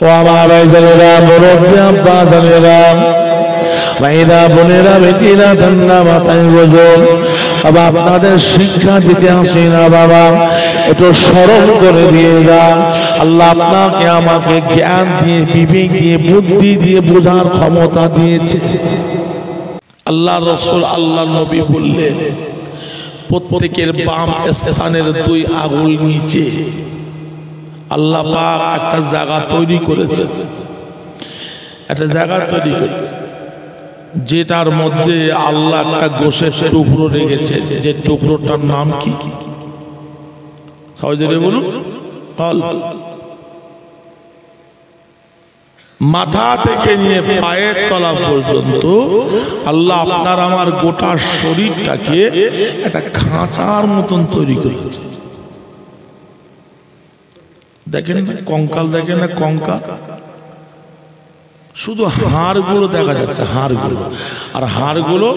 ও আমার ভাইজানেরা, মুরব্বী আব্বা জানেরা, ভাইরা বোনেরা, বেটিরা, ঠান্ডা মাথায় বোঝুন। বাবা আপনাদের শিক্ষা দিতে আসি না বাবা, একটু স্মরণ করে দিয়ে যান। আল্লাহ আপনাকে আমাকে জ্ঞান দিয়ে, বিবেক দিয়ে, বুদ্ধি দিয়ে বোঝার ক্ষমতা দিয়েছে। আল্লাহ রাসূল আল্লাহ নবী বললেন, প্রত্যেকের বাম স্থানের 2 আঙ্গুল নিচে আল্লাহ পাক একটা জায়গা তৈরি করেছে, একটা জায়গা তৈরি করেছে যেটার মধ্যে আল্লাহ একটা গোশের টুকরো রেখেছে। যে টুকরোটার নাম কি? সবাই জোরে বলুন। মাথা থেকে নিয়ে পায়ের তলা পর্যন্ত আল্লাহ আপনার আমার গোটা শরীরটাকে একটা খাঁচার মতন তৈরি করেছে। দেখেন না কঙ্কাল, দেখেন না কঙ্কাল, শুধু হাড়গুলো দেখা যাচ্ছে, হাড়গুলো। আর হাড়গুলো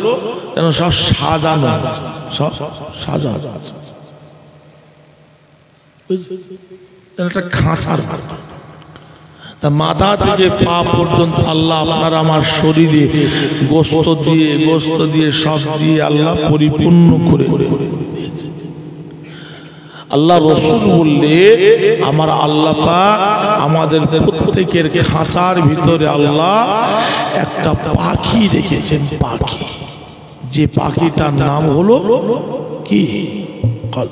যেন সব সাজানো আছে, সব সাজানো আছে, একটা খাঁচার। তা মাথা থেকে পা পর্যন্ত আল্লাহ আপনার আমার শরীরে গোশত দিয়ে সব দিয়ে আল্লাহ পরিপূর্ণ করে দিয়েছে। আল্লাহ রাসূল বললে আমার আল্লাহ পাক আমাদের প্রত্যেকের খাঁচার ভিতরে আল্লাহ একটা পাখি রেখেছেন, পাখি। যে পাখিটার নাম হলো কি? কল।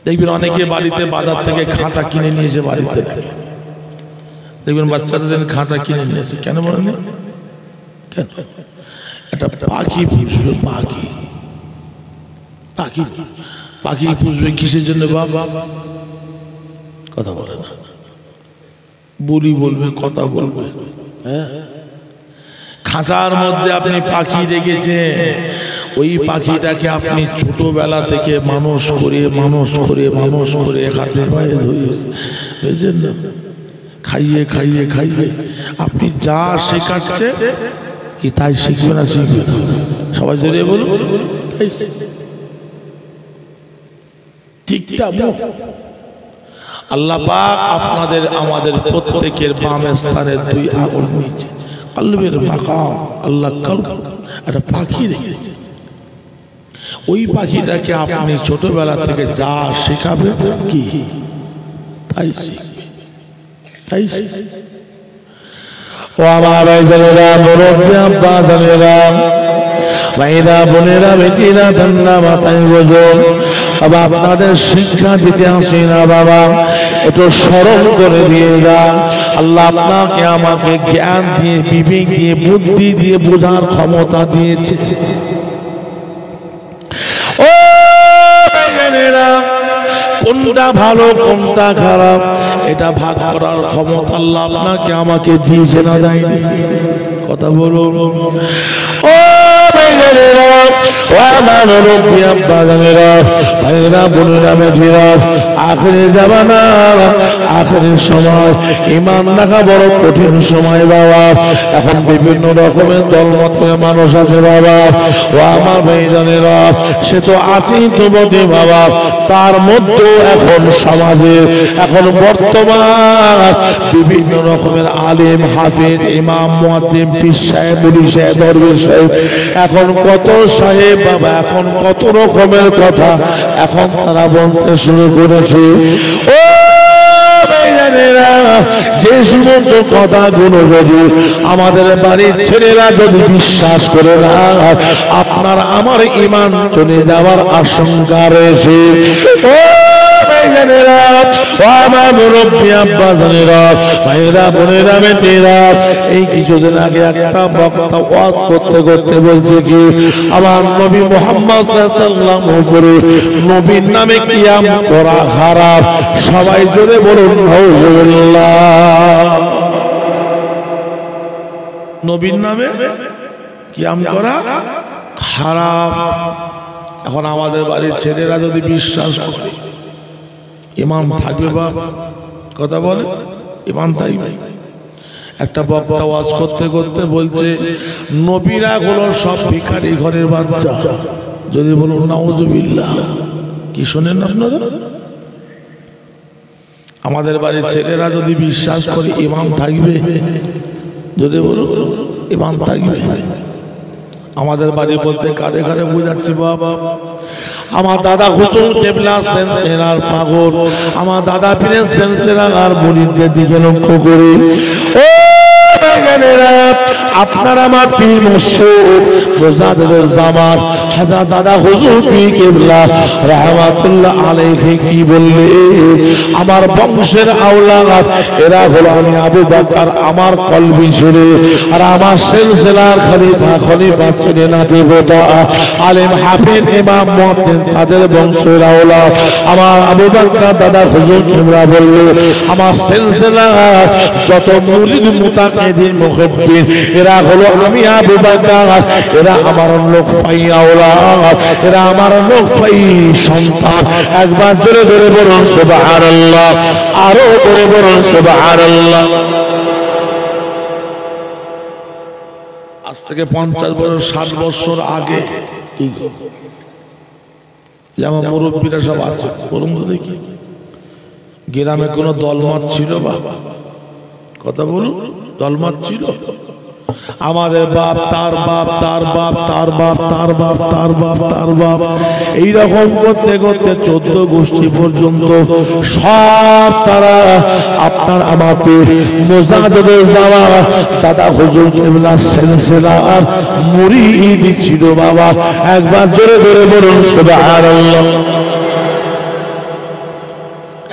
দেখবেন অনেকে বাড়িতে বাজার থেকে খাঁচা কিনে নিয়ে এসে বাড়িতে রাখে। দেখবেন বাচ্চাদের খাঁচা কিনে নিয়ে এসে, কেন বলেন? কেন? একটা পাখি পুষবে, পাখি পাখি পাখি পুষবে কিসের জন্য? বাবা কথা বলে না, বলি বলবে, কথা বলবে। হ্যাঁ, খাঁচার মধ্যে আপনি পাখি রেখেছেন, ওই পাখিটাকে আপনি ছোটবেলা থেকে মানুষ করে হাতে পায়ে ধরে, বুঝলেন না, খাইয়ে আপনি যা শেখাচ্ছে কি তাই শিখবে না? শিখবে না। সবাই জোরে বলুন, তাই ঠিকঠাক। আল্লাহ পাক আপনাদের আমাদের প্রত্যেকের বাম স্থানের 2 আঙ্গুল নিচে কলবের মাকাম আল্লাহ একটা পাখি রেখেছে। ওই পাখিটাকে আপনি ছোটবেলা থেকে যা শেখাবে কি তাই শিখবে, তাই শিখবে। ও আমার ভাইজানেরা, মুরব্বী আব্বা জানেরা, ভাইরা বোনেরা, বেটিরা, ঠান্ডা মাথায় বোঝুন। বাবা আপনাদের শিক্ষা দিতে আসি না বাবা, একটু স্মরণ করে দিয়ে যান। আল্লাহ আপনাকে আমাকে জ্ঞান দিয়ে, বিবেক দিয়ে, বুদ্ধি দিয়ে বোঝার ক্ষমতা দিয়েছে। ও ভাইজানেরা, কোনটা ভালো কোনটা খারাপ এটা ভাগ করার ক্ষমতা আল্লাহ আপনাকে আমাকে দিয়েছে না দেয়নি? কথা বলুন। ও ভাইজানেরা, ও আমার মুরব্বী আব্বা জানেরা, ভাইরা বোনেরা, বেটিরা, আখিরি জামানা, আখিরি সময়, ঈমান রাখা বড় কঠিন সময় বাবা। এখন বিভিন্ন রকমের দলমতের মানুষ আছে বাবা। ও আমার ভাইজানেরা, সে তো আছেই তো বটে বাবা, তার মধ্যে এখন সমাজে এখন বর্তমান বিভিন্ন রকমের আলেম, হাফেজ, ইমাম, মুয়াজ্জিন, পীর সাহেব, মুফতি সাহেব, দরবেশ সাহেব, এখন কত সাহেব বাবা, এখন কত রকমের কথা এখন তারা বলতে শুরু করেছে। ও ভাইজানেরা, যে সমস্ত কথাগুলো যদি আমাদের বাড়ির ছেলেরা যদি বিশ্বাস করে না, আপনার আমার ঈমান চলে যাওয়ার আশঙ্কা রয়েছে। ও ভাইজানেরা, ও আমার মুরব্বী আব্বা জানেরা, ভাইরা বোনেরা, বেটিরা, এই কিছুদিন আগে একটা বক্তা ওয়াজ করতে করতে বলছে কি আমার নবী মুহাম্মদ সাল্লাল্লাহু আলাইহি ওয়াসাল্লাম নবীর নামে কিয়াম করা হারাম। সবাই জোরে বলুন নাউজুবিল্লাহ। নবীর নামে কিয়াম করা হারাম। এখন আমাদের বাড়ির ছেলেরা যদি বিশ্বাস করে, ইমাম থাকবে বা কথা বলে, ইমাম থাকবে। একটা বক্তা ওয়াজ করতে করতে বলছে নবীরা হলো সব ভিখারি ঘরের বাচ্চা। যদি বলুন নাউজুবিল্লাহ। কি শোনেন আপনারা? আমাদের বাড়ির ছেলেরা যদি বিশ্বাস করে ইমাম থাকবে, যদি বলো ইমাম থাকবে, আমাদের বাড়ি বলতে কাঁধে কাঁধে বুঝাচ্ছি বাবা। আমার দাদা হুজুর কেবলা সেনসেরার পাগল, আমার দাদা পীরের সেনসেরা আর মুরিদদের দিকে লক্ষ্য করে ও আপনার আমার পীর মুর্শিদ মুজাদ্দিদুল জামান হযরত দাদা হুজুর পীর কেবলা রাহমাতুল্লাহ আলাইহি কি বললে, আমার বংশের আওলাদ এরা হলো আমি আবু বকর আমার কলবি ছেড়ে, আর আমার সিলসিলার খলিফা ছিলেন দেবতা আলেম হাফেজ ইমাম মুয়াজ্জিন তাদের বংশের আওলাদ আমার আবু বকর দাদা হুজুর কেবলা বললে, আমার সিলসিলা যত মুরিদ মুতাকিদিন মুহিব্বিন এরা হলো আমি আবু বকর, এরা আমার লোকফাই আওলাদ, এরা আমার লোকফাই সন্তান। একবার জোরে জোরে বলুন সুবহানাল্লাহ, আরো জোরে বলুন সুবহানাল্লাহ। আজ থেকে 50 বছর 60 বছর আগে যেমন মুরব্বীরা সব আছে বলুন তো দেখি, গ্রামে কোনো দলমত ছিল বাবা? কথা বলুন, দলমত ছিল? আমাদের বাপ তার বাপ তার বাপ তার বাপ তার বাপ তার বাপ তার বাপ এইরকম করতে করতে 14 গোষ্ঠী পর্যন্ত সব তারা আপনার আমাকে মুজাদ্দিদুল জামান দাদা হুজুর কেবলা সিলসিলা আর মুরিদ ছিল বাবা। একবার জোরে জোরে বলুন সুবহানাল্লাহ।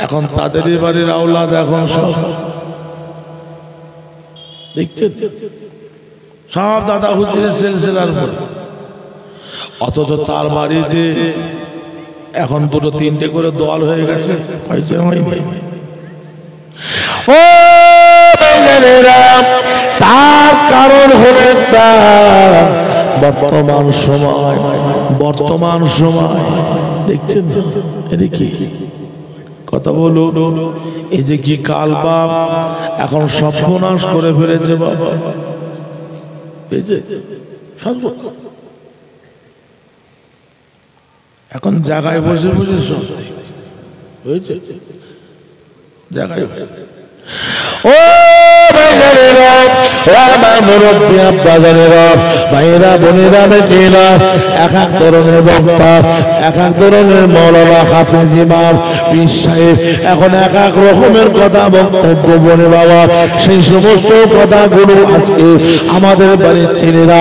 এখন তাদের বাড়ির আওলাদ এখন সব দেখছেন সব দাদা হুজুরের সিলসিলার পরে, অথচ তার বাড়িতে এখন 2-3টে করে দল হয়ে গেছে। তার কারণ হলে বর্তমান সময় দেখছেন এটা কি কথা বলুন, এই যে কি কাল বাপ এখন সর্বনাশ করে ফেলেছে বাবা। এখন জায়গায় বসে বসে হয়েছে জায়গায় ও ভাইরা বোনেরা বেটিরা এক এক ধরনের বক্তা, এক এক ধরনের মৌলানা হাফেজ ইমাম পীর সাহেব এখন এক এক রকমের কথা বক্তব্য বলে বাবা। সেই সমস্ত কথাগুলো আজকে আমাদের বাড়ির ছেলেরা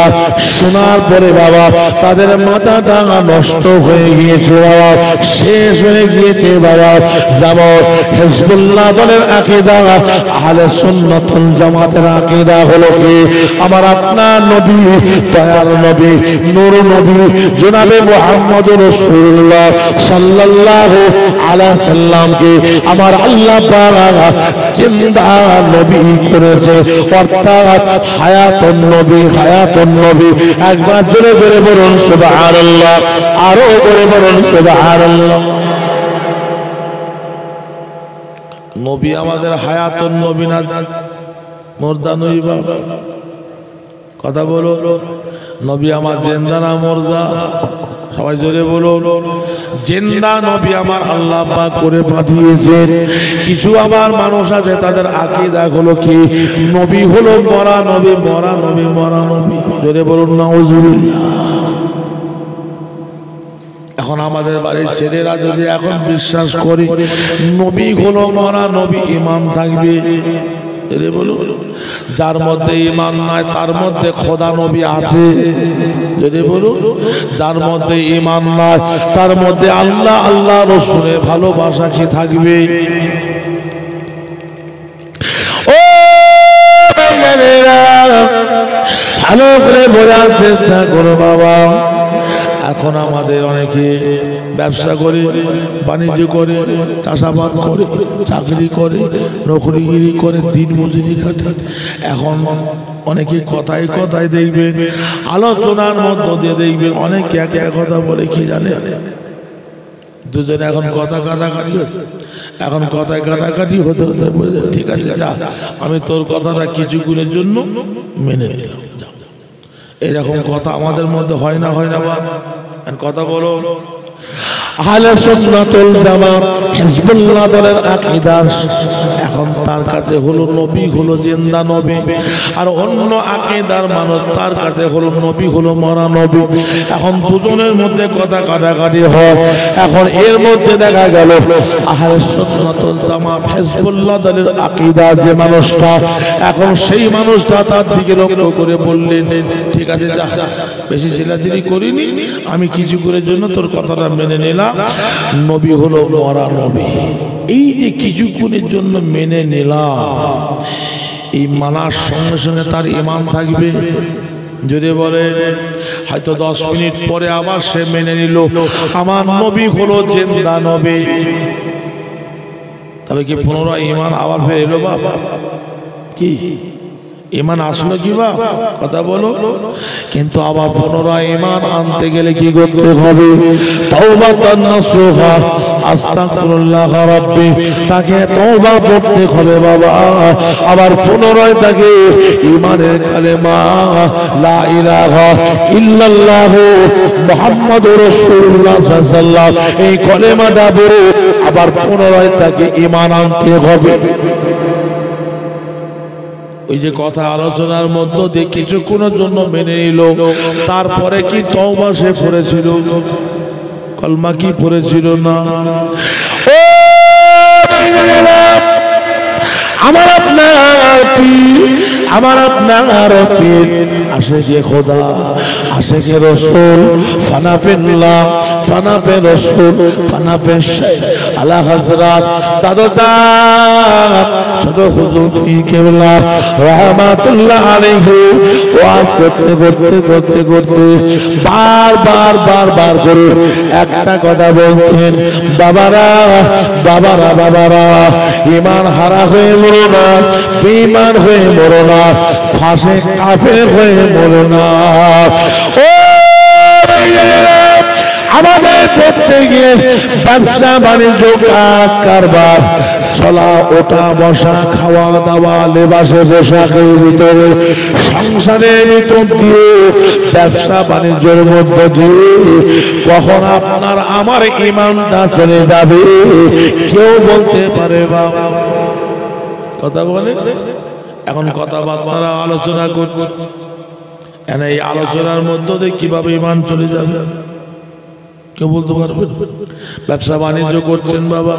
শোনার পরে বাবা তাদের মাথাটা নষ্ট হয়ে গিয়েছে বাবা, শেষ হয়ে গিয়েছে বাবা। যেমন হিজবুল্লাহ দলের আকীদা, আহলে সুন্নাত ওয়াল জামাতের আকীদা হলো কি আমার আপনার নবী দয়ার নবী নূর নবী জনাবে মুহাম্মদুর রাসূলুল্লাহ সাল্লাল্লাহু আলাইহি সাল্লামকে আমার আল্লাহ পাক জিন্দা নবী করেছে, অর্থাৎ হায়াতুন নবী, হায়াতুন নবী। একবার জোরে জোরে বলুন সুবহানাল্লাহ, আরো জোরে বলুন সুবহানাল্লাহ। নবী আমাদের হায়াতুন নবী না মুর্দা নবী বাবা? কথা বলো, নবী আমার জিন্দা না মুর্দা? সবাই জোরে বলো, জিন্দা নবী আমার আল্লাহ পাক করে পাঠিয়েছেন। কিছু আবার মানুষ আছে তাদের আকীদা হলো কি নবী হলো মরা নবী, মরা নবী, মরা নবী। জোরে বলুন নাউজুবিল্লাহ। এখন আমাদের বাড়ির ছেলেরা যদি এখন বিশ্বাস করে নবী হলো মরা নবী, ইমাম থাকবে, যার মধ্যে ঈমান নাই তার মধ্যে খোদা নবী আছে। যদি বলুন যার মধ্যে ঈমান নাই তার মধ্যে আল্লাহ আল্লাহ রাসূলের ভালোবাসা কি থাকবে? ও ভালো করে বোঝার চেষ্টা করো বাবা। এখন আমাদের অনেকে ব্যবসা করে, বাণিজ্য করে, চাষাবাদ করে, চাকরি করে, নকরিগিরি করে, দিন মজুরি খাটে। এখন অনেকে কথায় কথায় দেখবেন, আলোচনার মধ্য দিয়ে দেখবেন অনেকে এক এক কথা বলে কি জানে, দুজনে এখন কথা কাটাকাটি, এখন কথায় কাটাকাটি হতে হতে ঠিক আছে যা আমি তোর কথাটা কিছুক্ষণের জন্য মেনে নিলাম। এরকম কথা আমাদের মধ্যে হয় না, হয় না বা কথা বলো। আহলে সুন্নাত ওয়াল জামাত হিজবুল্লাহ দলের আকীদা এখন তার কাছে হলো নবী হলো জিন্দা নবী, আর অন্য আকীদার মানুষ তার কাছে হলো নবী হলো মরা নবী। এখন দুজনের মধ্যে কথা কাটাকাটি হয়। এখন এর মধ্যে দেখা গেল আহলে সুন্নাত ওয়াল জামাত হিজবুল্লাহ দলের আকীদা যে মানুষটা, এখন সেই মানুষটা তার দিকে লক্ষ্য করে বললেন, ঠিক আছে যা, বেশি চিল্লাচিল্লি করিনি, আমি কিছুক্ষণের জন্য তোর কথাটা মেনে নিলাম, নবী হলো মরা নবী। এই যে কিছুক্ষণের জন্য মেনে নিলাম, এই মানার সঙ্গে সঙ্গে তার ঈমান থাকবে? যদি বলে হয়তো 10 মিনিট পরে আবার সে মেনে নিল আমার নবী হলো জিন্দা নবী, তবে কি পুনরায় ঈমান আবার ফের এলো? বাবা কি ঈমান আসলো কি বা? কথা বলো। কিন্তু আবার পুনরায় ঈমান আনতে গেলে কি করতে হবে? তাওবাতান নাসুহা, আস্তাগফিরুল্লাহ রাব্বি, তাকে তওবা করতে হবে বাবা। আবার পুনরায় তাকে ঈমানের কালেমা লা ইলাহা ইল্লাল্লাহ মুহাম্মাদুর রাসূলুল্লাহ সাল্লাল্লাহু আলাইহি ওয়াসাল্লাম, এই কালেমাটা পড়ে আবার পুনরায় তাকে ঈমান আনতে হবে। ওই যে কথা আলোচনার মধ্যে দিয়ে কিছুক্ষণের জন্য মেনে নিল, তারপরে কি তওবা সে পড়েছিল? কলমা কি পড়েছিল না? ও আমার আপনার পীর, আমার আপনার পীর, আশিকে খোদা, আশিকে রাসূল, ফানা ফিল্লাহ, ফানা ফি রাসূল, ফানা ফি শাইখ আলা হযরত দাদা জান ছোট হুজুর পীর কেবলা রাহমাতুল্লাহ আলাইহি ওয়াজ করতে করতে করতে করতে বার করে একটা কথা বলতেন, বাবারা বাবারা বাবারা, ঈমান হারা হয়ে মরো না, বেঈমান হয়ে মরো না, ফাঁসে কাফের হয়ে মরো না। ও আমাদের প্রত্যেকে ব্যবসা বাণিজ্য কারবার, চলা ওঠা বসা, খাওয়া দাওয়া, লেবাসে পোশাকের ভিতরে, সংসারের ভিতর দিয়ে, ব্যবসা বাণিজ্যের মধ্যে দিয়ে কখন আপনার আমার ঈমানটা চলে যাবে কেউ বলতে পারে? বাবা কথা বলে। এখন কথাবার্তা আলোচনা করছে, এই আলোচনার মধ্যে দিয়ে কিভাবে ঈমান চলে যাবে কেউ বলতে পারবে? ব্যবসা বাণিজ্য করছেন বাবা,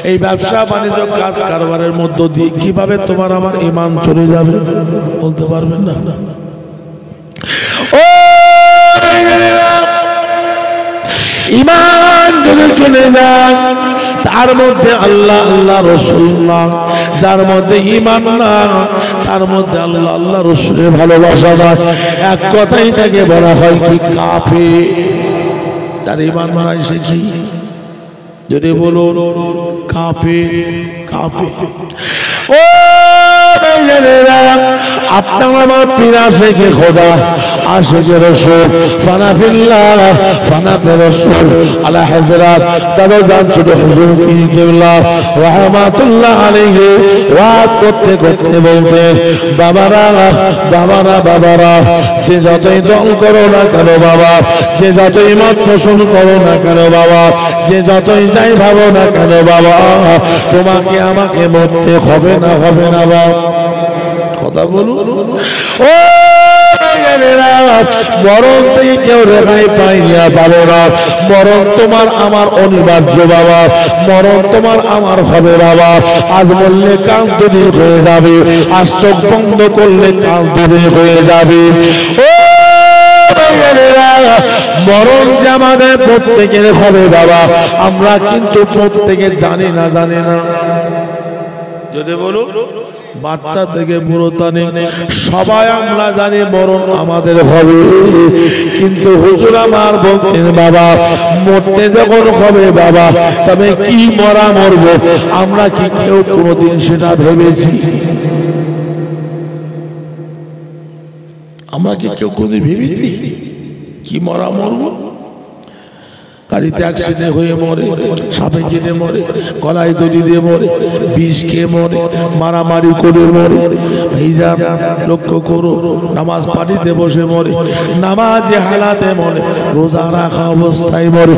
এই ব্যবসা বাণিজ্য কাজ কারবারের মধ্য দিয়ে কিভাবে তোমার আমার ঈমান চলে যাবে বলতে পারবেন না। ও ঈমান যদি চলে যায়, তার মধ্যে আল্লাহ আল্লাহ রাসূল না, যার মধ্যে ঈমান না তার মধ্যে আল্লাহ আল্লাহ রাসূলের ভালোবাসা না, এক কথাই তাকে বলা হয় কি কাফের। তার ঈমান নাই সে কি? যদি বলো কাফের, কাফের। ও আপনার আমার পীর আশিকে খোদা, আশিকে রাসূল, ফানা ফিল্লাহ, ফানা ফি রাসূল আলা হযরত দাদা জান ছোট হুজুর পীর কেবলা রাহমাতুল্লাহ আলাইহি ওয়াজ করতে করতে বলতেন, বাবারা বাবারা বাবারা, যে যতই দল করো না কেন বাবা, যে যতই মত পোষণ করো না কেন বাবা, যে যতই যাই ভাবো না কেন বাবা, তোমাকে আমাকে মরতে হবে না, হবে না বাবা। কথা বলুন। ও মরণ থেকে কেউ রেহাই পাইয়া পাবে না, মরণ তোমার আমার অনিবার্য বাবা, মরণ তোমার আমার হবে বাবা। আজ বললে কাল দূরে হয়ে যাবে, আজ চোখ বন্ধ করলে কাল দূরে হয়ে যাবে। ও মরণ যে আমাদের প্রত্যেকের হবে বাবা, আমরা কিন্তু প্রত্যেকে জানি না, জানি না। যদি বলো বাচ্চা থেকে বুড়ো তানে সবাই আমরা জানি মরণ আমাদের হবে, কিন্তু হুজুর আমার বলতেন বাবা, মরতে যখন হবে বাবা, তবে কি মরা মরবো আমরা কি কেউ কোনোদিন সেটা ভেবেছি? আমরা কি কেউ কোনোদিন ভেবেছি কি মরা মরবো? গাড়িতে অ্যাক্সিডেন্ট হয়ে মরে, সাপে কেটে মরে, গলায় দড়ি দিয়ে মরে, বিষ খেয়ে মরে, মারামারি করে মরে। ভাইজান লক্ষ্য করো, নামাজ পানিতে বসে মরে, নামাজে হালাতে মরে, রোজা রাখা অবস্থায় মরে,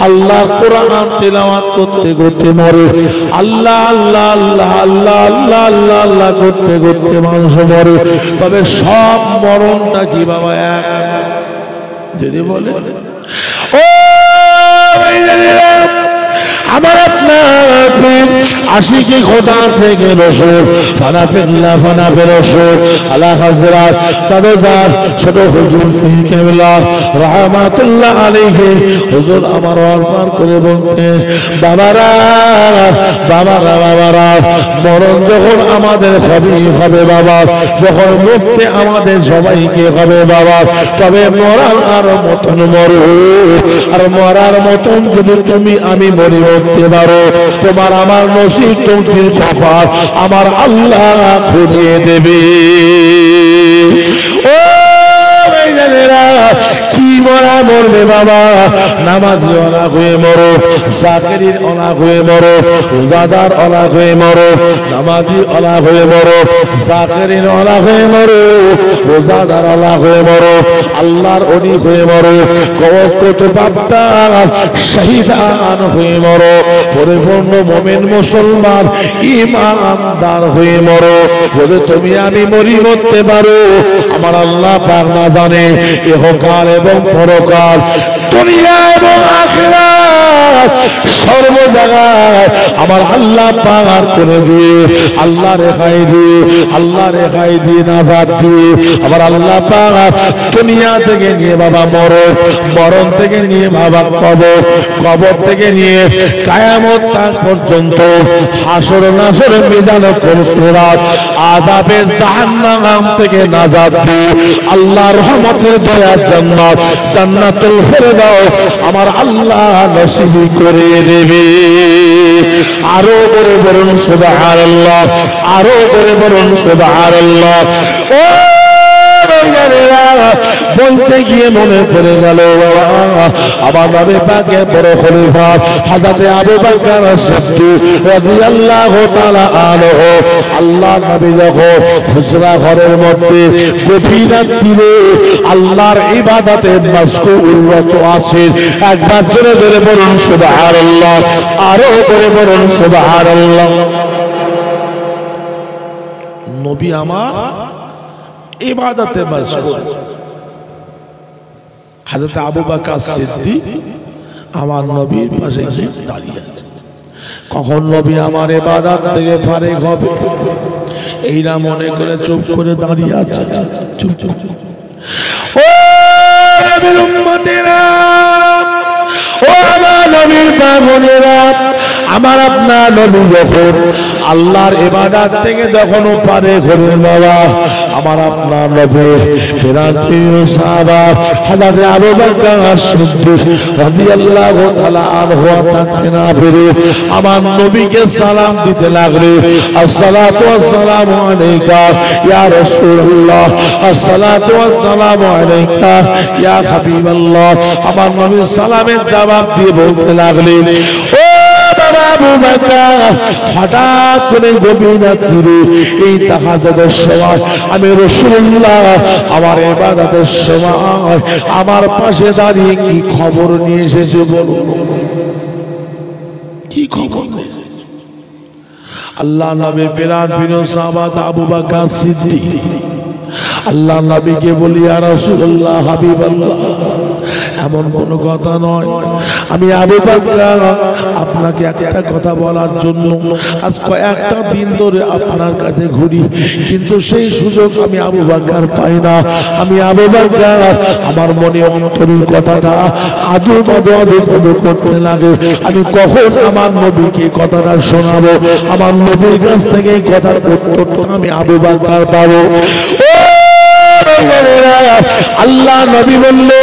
আল্লাহ কোরআন তেলাওয়াত করতে করতে মরে, আল্লাহ আল্লাহ আল্লাহ আল্লাহ আল্লাহ আল্লাহ আল্লাহ করতে করতে মানুষ মরে। তবে সব মরণটা কি বাবা এক? যদি বলে ও আমার আপনার আশিকি খোদা থেকে রসুল ফানা ফিল্লাহ ফানা ফিরসুল আলা হযরত তাদের ছোট হুজুর কেবলা রাহমাতুল্লাহ আলাইহি হুজুর আমার অর্পণ করে বলতেন, বাবারা বাবারা বাবারা, মরণ যখন আমাদের হবে বাবা, যখন মুক্তি আমাদের সবাইকে হবে বাবা, তবে মরার আর মতন মরো, আর মরার মতন যদি তুমি আমি মরি মরতে পারো, তোমার আমার নসিব তকদির কপাল আমার আল্লাহ খুলে দেবে। ও কি মরা মরবে বাবা? নামাজি অনাক হয়ে মরো, জাকেরির অনাক হয়ে মরো, রোজাদার অনাক হয়ে মরো, নামাজি অনাক হয়ে মরো, জাকেরির অনাক হয়ে মরো, রোজাদার অনাক হয়ে মরো, আল্লাহর অলি হয়ে মরো, কবর করতে পাপ্তা শহীদান হয়ে মরো, পরিপূর্ণ মুমিন মুসলমান ইমানদার হয়ে মরো। যদি তুমি আমি মরি মরতে পারো, আমার আল্লাহ পাক না জানে ইহকাল এবং পরকাল, দুনিয়া এবং আখিরাত সর্ব জায়গায় আমার আল্লাহ পাক করে দিয়ে, আল্লাহ রেখাই দিয়ে, আল্লাহ রেখাই দিয়ে নাজাত দিয়ে আমার আল্লাহ পাক দুনিয়া থেকে নিয়ে বাবা মরণ, মরণ থেকে নিয়ে বাবা কবর, কবর থেকে নিয়ে কিয়ামত পর্যন্ত হাসর নাসর মিজান ফেরেশতারা আযাবে জাহান্নাম থেকে নাজাত দিয়ে আল্লাহর রহমতের দয়া জান্নাত, জান্নাতুল ফেরদাউস আমার আল্লাহ নসিব করে দেবে। আরো করে বলুন সুবহানাল্লাহ, আরো করে বলুন সুবহানাল্লাহ। ও বলতে গিয়ে মনে পড়ে গেল আমার নবী পাকের বড় খলিফা হযরত আবু বকর সিদ্দিক রাদিয়াল্লাহু তাআলা আনহু, আল্লাহ নবী যখন হুজরা ঘরের মধ্যে গভীর রাত্রিরে আল্লাহর ইবাদতে মাশগুলরত আছেন, একবার জোরে জোরে বলুন সুবহানাল্লাহ, আরো করে বলুন সুবহানাল্লাহ। নবী আমার ইবাদতে মাশগুল, হযরত আবু বকর সিদ্দিক আমার নবীর পাশে দাঁড়িয়ে আছে। কখন নবী আমার ইবাদত থেকে ফারিগ হবে এই না মনে করে চুপ করে দাঁড়িয়ে আছে। চুপ চুপ। ও নবীর উম্মতেরা, ও আমার নবীর পাগলেরা, আমার আপনার নবী যখন আল্লাহর ইবাদত থেকে যখন ফারিগ হলেন বাবা, আমার আপনার নবী প্রাণপ্রিয় সাহাবা হযরত আবু বকর সিদ্দিক রাদিয়াল্লাহু তাআলা আনহু তাকে না ফিরে আমার নবীকে সালাম দিতে লাগলেন, আসসালাতু ওয়াসসালামু আলাইকা ইয়া রাসূলুল্লাহ, আসসালাতু ওয়াসসালামু আলাইকা ইয়া হাবিবাল্লাহ। আমার নবী সালামের জবাব দিয়ে বলতে লাগলেন, ও আবু বকর, হঠাৎ করে গভীর রাত্রিরে এই তাহাজ্জুদের সময় আমি রাসূলুল্লাহ আমার ইবাদতের সময় আমার পাশে দাঁড়িয়ে কি খবর নিয়ে এসেছে বলুন? কি খবর? আল্লাহ নবী প্রাণপ্রিয় সাহাবা আবু বকর সিদ্দিক আল্লাহ নবীকে বলি, ইয়া রাসূলুল্লাহ হাবিবাল্লাহ, এমন কোনো কথা নয়, আমি আবু বকর আপনাকে একটা কথা বলার জন্য আজ কয়েকটা দিন ধরে আপনার কাছে ঘুরি, কিন্তু সেই সুযোগ আমি আবু বকর পাই না। আমি আবু বকর আমার মনে অন্তরের কথাটা আদৌ করতে লাগে, আমি কখন আমার নবীকে কথাটা শোনাবো, আমার নবীর কাছ থেকে কথার উত্তরটা আমি আবু বকর পাবো। আল্লাহ নবী বললে,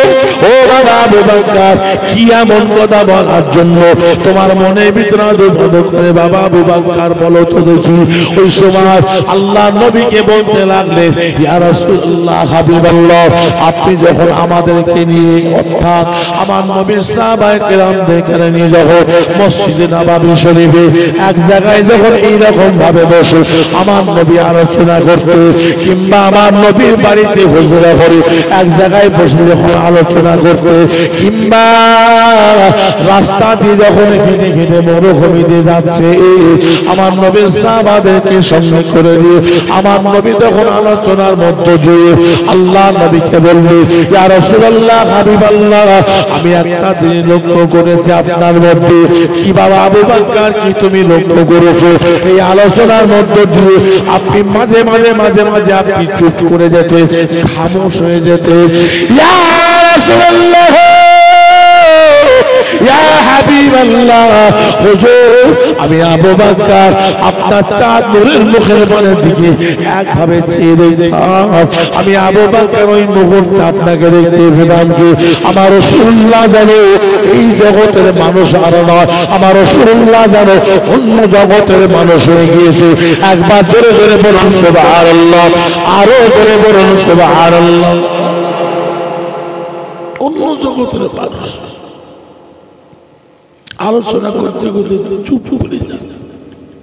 ও বাবা আবু বকর, কি এমন কথা বলার জন্য তোমার মনের ভিতরে দুঃখ করে? বাবা আবু বকর বলো তো দেখি। ওই সময় আল্লাহ নবীকে বলতে লাগলেন, ইয়া রাসূলুল্লাহ, হাবিবাল্লাহ, আপনি যখন আমাদেরকে নিয়ে অর্থাৎ আমার নবীর সাহাবায়ে কেরামদের নিয়ে যখন মসজিদে নববী শরীফে এক জায়গায় যখন এইরকম ভাবে বসে আমার নবী আলোচনা করতে, কিংবা আমার নবীর বাড়িতে হুজুরা করে এক জায়গায় বসে যখন আলোচনা করতে, কিংবা রাস্তা দিয়ে যখন হেঁটে হেঁটে মরুভূমিতে যাচ্ছে আমার নবীর সাহাবাদেরকে সঙ্গে করে নিয়ে আমার নবী তখন আলোচনার মধ্য দিয়ে আল্লাহ নবীকে বললেন, ইয়া রাসূলুল্লাহ, হাবিবাল্লাহ, আমি একটা জিনিস লক্ষ্য করেছি আপনার মধ্যে। কি বাবা আবু বকর, কি তুমি লক্ষ্য করেছো? এই আলোচনার মধ্য দিয়ে আপনি মাঝে মাঝে মাঝে মাঝে আপনি চুপ করে যেতে, খামোশ হয়ে যেতে। ইয়া রাসূলুল্লাহ, ইয়া হাবিবাল্লাহ, হুজুর, আমি আবু বকর আপনার চাঁদ নূরের মুখের পানের দিকে একভাবে চেয়ে দেখতাম। আমি আবু বকর ওই মুহূর্তে আপনাকে দেখতে পেলাম কি আমার রাসূলুল্লাহ জানো এই জগতের মানুষ আর নয়, আমার রাসূলুল্লাহ জানো অন্য জগতের মানুষ হয়ে গিয়েছে। একবার জোরে জোরে বলুন সুবহানাল্লাহ, আরো জোরে বলুন সুবহানাল্লাহ। অন্য জগতের মানুষ আলোচনা করতে করতে চুপ করে যান,